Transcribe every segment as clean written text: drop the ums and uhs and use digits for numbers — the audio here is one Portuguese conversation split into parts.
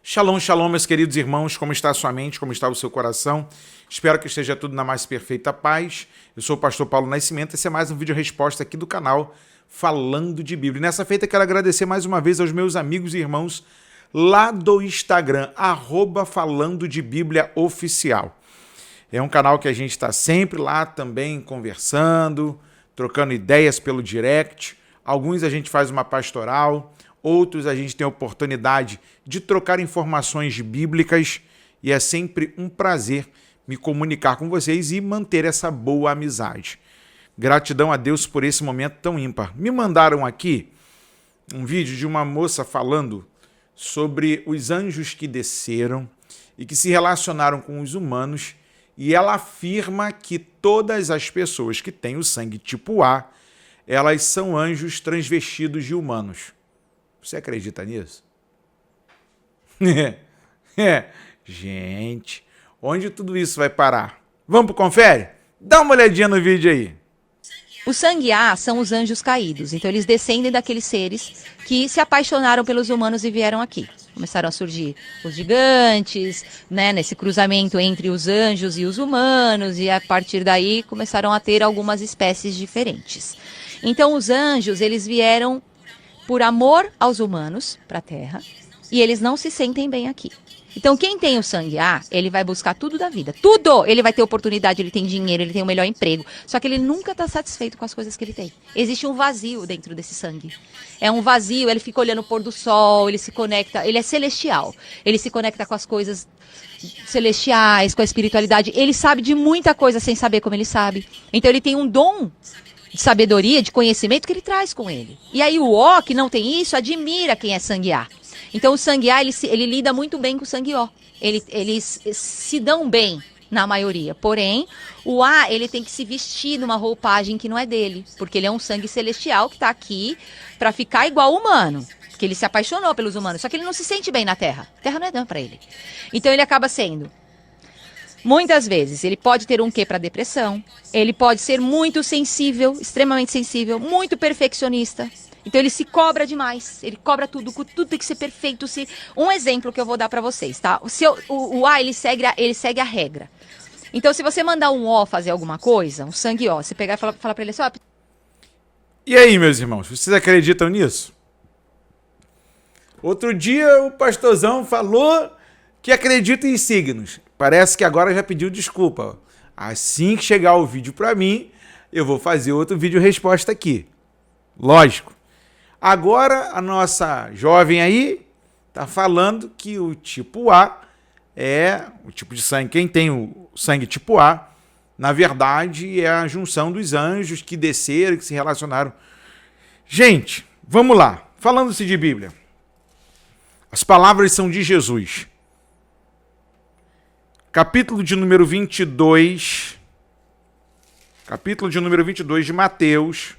Shalom, shalom, meus queridos irmãos, como está a sua mente, como está o seu coração? Espero que esteja tudo na mais perfeita paz. Eu sou o pastor Paulo Nascimento, esse é mais um vídeo resposta aqui do canal Falando de Bíblia. E nessa feita quero agradecer mais uma vez aos meus amigos e irmãos lá do Instagram, @Falando de Bíblia Oficial. É um canal que a gente está sempre lá também conversando, trocando ideias pelo direct. Alguns a gente faz uma pastoral, outros a gente tem a oportunidade de trocar informações bíblicas e é sempre um prazer me comunicar com vocês e manter essa boa amizade. Gratidão a Deus por esse momento tão ímpar. Me mandaram aqui um vídeo de uma moça falando sobre os anjos que desceram e que se relacionaram com os humanos, e ela afirma que todas as pessoas que têm o sangue tipo A, elas são anjos transvestidos de humanos. Você acredita nisso? Gente, onde tudo isso vai parar? Vamos pro confere? Dá uma olhadinha no vídeo aí. O sangue A são os anjos caídos, então eles descendem daqueles seres que se apaixonaram pelos humanos e vieram aqui. Começaram a surgir os gigantes, né, nesse cruzamento entre os anjos e os humanos, e a partir daí começaram a ter algumas espécies diferentes. Então os anjos, eles vieram por amor aos humanos para a Terra, e eles não se sentem bem aqui. Então quem tem o sangue A, ele vai buscar tudo da vida, tudo! Ele vai ter oportunidade, ele tem dinheiro, ele tem o melhor emprego, só que ele nunca está satisfeito com as coisas que ele tem. Existe um vazio dentro desse sangue. É um vazio, ele fica olhando o pôr do sol, ele se conecta, ele é celestial, ele se conecta com as coisas celestiais, com a espiritualidade, ele sabe de muita coisa sem saber como ele sabe. Então ele tem um dom de sabedoria, de conhecimento que ele traz com ele. E aí o O, que não tem isso, admira quem é sangue A. Então o sangue A, ele lida muito bem com o sangue O. Eles se dão bem, na maioria. Porém, o A, ele tem que se vestir numa roupagem que não é dele. Porque ele é um sangue celestial que está aqui para ficar igual humano. Porque ele se apaixonou pelos humanos. Só que ele não se sente bem na Terra. A Terra não é dã para ele. Então ele acaba sendo... Muitas vezes, ele pode ter um quê para depressão, ele pode ser muito sensível, extremamente sensível, muito perfeccionista. Então ele se cobra demais, ele cobra tudo tem que ser perfeito. Um exemplo que eu vou dar para vocês, tá? O A, ele segue a regra. Então se você mandar um O fazer alguma coisa, um sangue O, você pegar e falar para ele assim, ó... E aí, meus irmãos, vocês acreditam nisso? Outro dia o pastorzão falou que acredita em signos. Parece que agora já pediu desculpa. Assim que chegar o vídeo para mim, eu vou fazer outro vídeo resposta aqui. Lógico. Agora a nossa jovem aí tá falando que o tipo A é o tipo de sangue. Quem tem o sangue tipo A, na verdade, é a junção dos anjos que desceram, que se relacionaram. Gente, vamos lá. Falando-se de Bíblia. As palavras são de Jesus. Capítulo de número 22 de Mateus,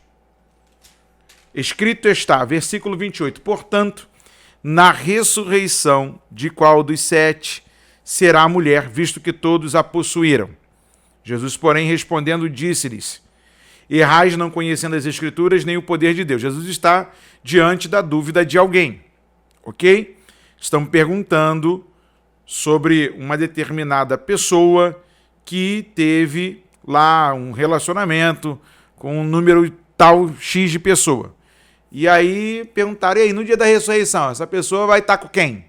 escrito está, versículo 28, portanto, na ressurreição de qual dos 7 será a mulher, visto que todos a possuíram? Jesus, porém, respondendo, disse-lhes, errais não conhecendo as Escrituras nem o poder de Deus. Jesus está diante da dúvida de alguém, ok? Estamos perguntando sobre uma determinada pessoa que teve lá um relacionamento com um número tal X de pessoa. E aí perguntaram, e aí, no dia da ressurreição, essa pessoa vai estar com quem?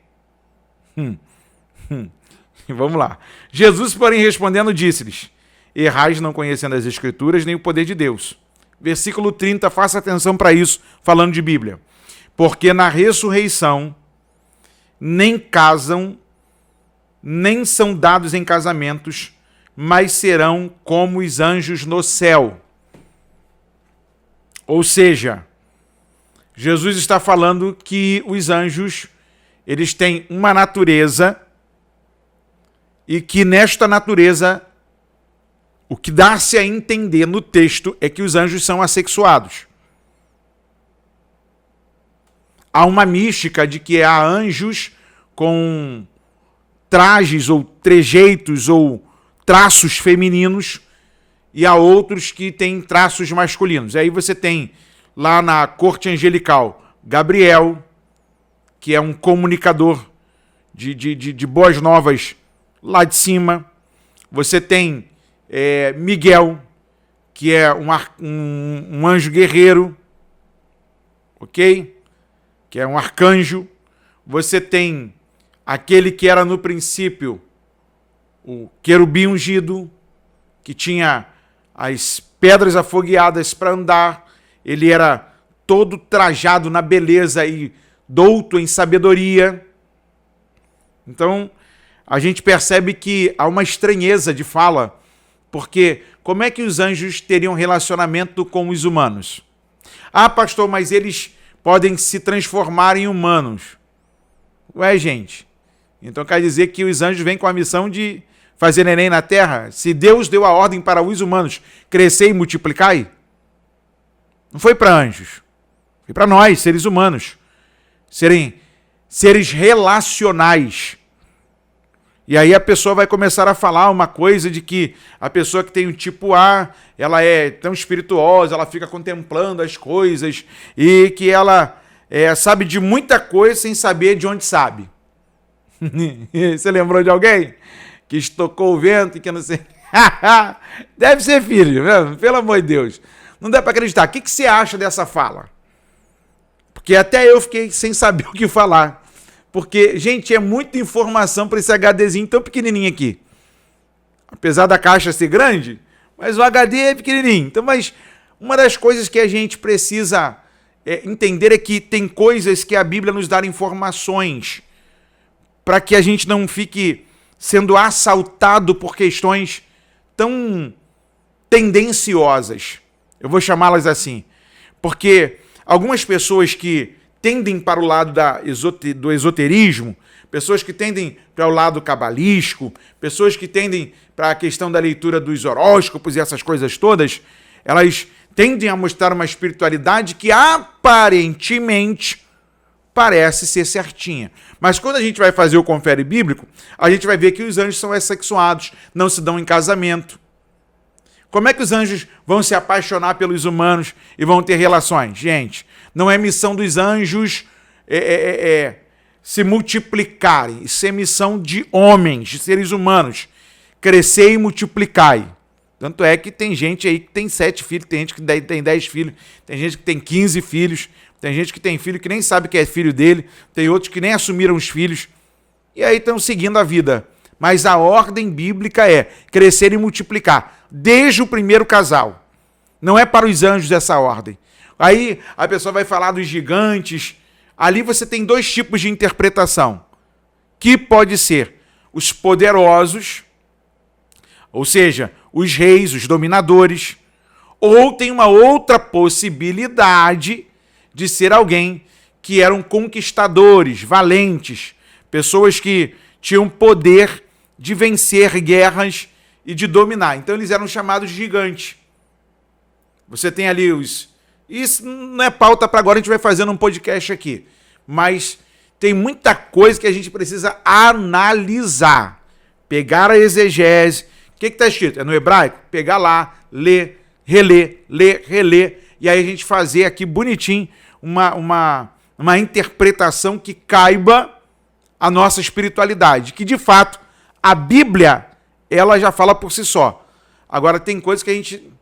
Vamos lá. Jesus, porém, respondendo, disse-lhes, errais não conhecendo as Escrituras nem o poder de Deus. Versículo 30, faça atenção para isso, falando de Bíblia. Porque na ressurreição nem casam, nem são dados em casamentos, mas serão como os anjos no céu. Ou seja, Jesus está falando que os anjos, eles têm uma natureza e que nesta natureza, o que dá-se a entender no texto é que os anjos são assexuados. Há uma mística de que há anjos com trajes ou trejeitos ou traços femininos e há outros que têm traços masculinos. Aí você tem lá na corte angelical Gabriel, que é um comunicador de boas novas lá de cima. Você tem Miguel, que é um anjo guerreiro, ok? Que é um arcanjo. Você tem aquele que era no princípio o querubim ungido, que tinha as pedras afogueadas para andar. Ele era todo trajado na beleza e douto em sabedoria. Então, a gente percebe que há uma estranheza de fala, porque como é que os anjos teriam relacionamento com os humanos? Ah, pastor, mas eles podem se transformar em humanos. Ué, gente, então quer dizer que os anjos vêm com a missão de fazer neném na terra? Se Deus deu a ordem para os humanos crescer e multiplicar, não foi para anjos, foi para nós, seres humanos, serem seres relacionais. E aí a pessoa vai começar a falar uma coisa de que a pessoa que tem o tipo A, ela é tão espirituosa, ela fica contemplando as coisas e que ela sabe de muita coisa sem saber de onde sabe. Você lembrou de alguém que estocou o vento e que não sei... Deve ser filho, mesmo, pelo amor de Deus. Não dá para acreditar. O que você acha dessa fala? Porque até eu fiquei sem saber o que falar. Porque, gente, é muita informação para esse HDzinho tão pequenininho aqui. Apesar da caixa ser grande, mas o HD é pequenininho. Então, mas uma das coisas que a gente precisa entender é que tem coisas que a Bíblia nos dá informações para que a gente não fique sendo assaltado por questões tão tendenciosas. Eu vou chamá-las assim. Porque algumas pessoas que tendem para o lado do esoterismo, pessoas que tendem para o lado cabalístico, pessoas que tendem para a questão da leitura dos horóscopos e essas coisas todas, elas tendem a mostrar uma espiritualidade que aparentemente parece ser certinha. Mas quando a gente vai fazer o confere bíblico, a gente vai ver que os anjos são assexuados, não se dão em casamento. Como é que os anjos vão se apaixonar pelos humanos e vão ter relações? Gente, não é missão dos anjos se multiplicarem. Isso é missão de homens, de seres humanos. Crescer e multiplicar. Tanto é que tem gente aí que tem 7 filhos, tem gente que tem 10 filhos, tem gente que tem 15 filhos, tem gente que tem filho que nem sabe que é filho dele, tem outros que nem assumiram os filhos. E aí estão seguindo a vida. Mas a ordem bíblica é crescer e multiplicar, desde o primeiro casal. Não é para os anjos essa ordem. Aí a pessoa vai falar dos gigantes. Ali você tem 2 tipos de interpretação. Que pode ser os poderosos, ou seja, os reis, os dominadores. Ou tem uma outra possibilidade de ser alguém que eram conquistadores, valentes, pessoas que tinham poder de vencer guerras e de dominar. Então eles eram chamados de gigantes. Você tem ali os... Isso não é pauta para agora, a gente vai fazendo um podcast aqui. Mas tem muita coisa que a gente precisa analisar. Pegar a exegese. O que está escrito? É no hebraico? Pegar lá, ler, reler, e aí a gente fazer aqui bonitinho uma interpretação que caiba a nossa espiritualidade. Que de fato a Bíblia, ela já fala por si só. Agora tem coisas que a gente...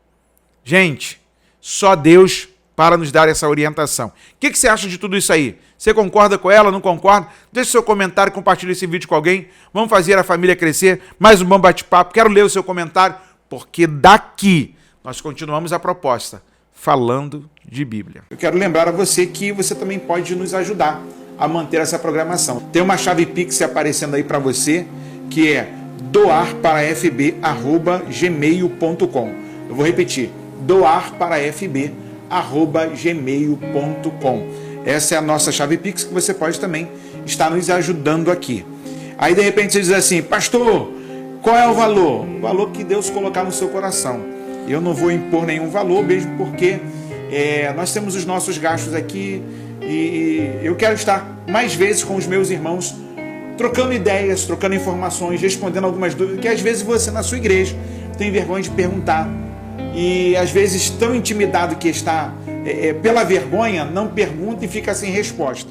Gente, só Deus para nos dar essa orientação. O que você acha de tudo isso aí? Você concorda com ela, não concorda? Deixe seu comentário, compartilhe esse vídeo com alguém. Vamos fazer a família crescer. Mais um bom bate-papo. Quero ler o seu comentário, porque daqui nós continuamos a proposta, falando de Bíblia. Eu quero lembrar a você que você também pode nos ajudar a manter essa programação. Tem uma chave Pix aparecendo aí para você, que é doarparafb@gmail.com. Eu vou repetir, doarparafb@gmail.com. Essa é a nossa chave Pix, que você pode também estar nos ajudando aqui. Aí de repente você diz assim, pastor, qual é o valor? O valor que Deus colocar no seu coração. Eu não vou impor nenhum valor, mesmo porque nós temos os nossos gastos aqui e eu quero estar mais vezes com os meus irmãos, trocando ideias, trocando informações, respondendo algumas dúvidas, que às vezes você na sua igreja tem vergonha de perguntar. E às vezes tão intimidado que está pela vergonha, não pergunta e fica sem resposta.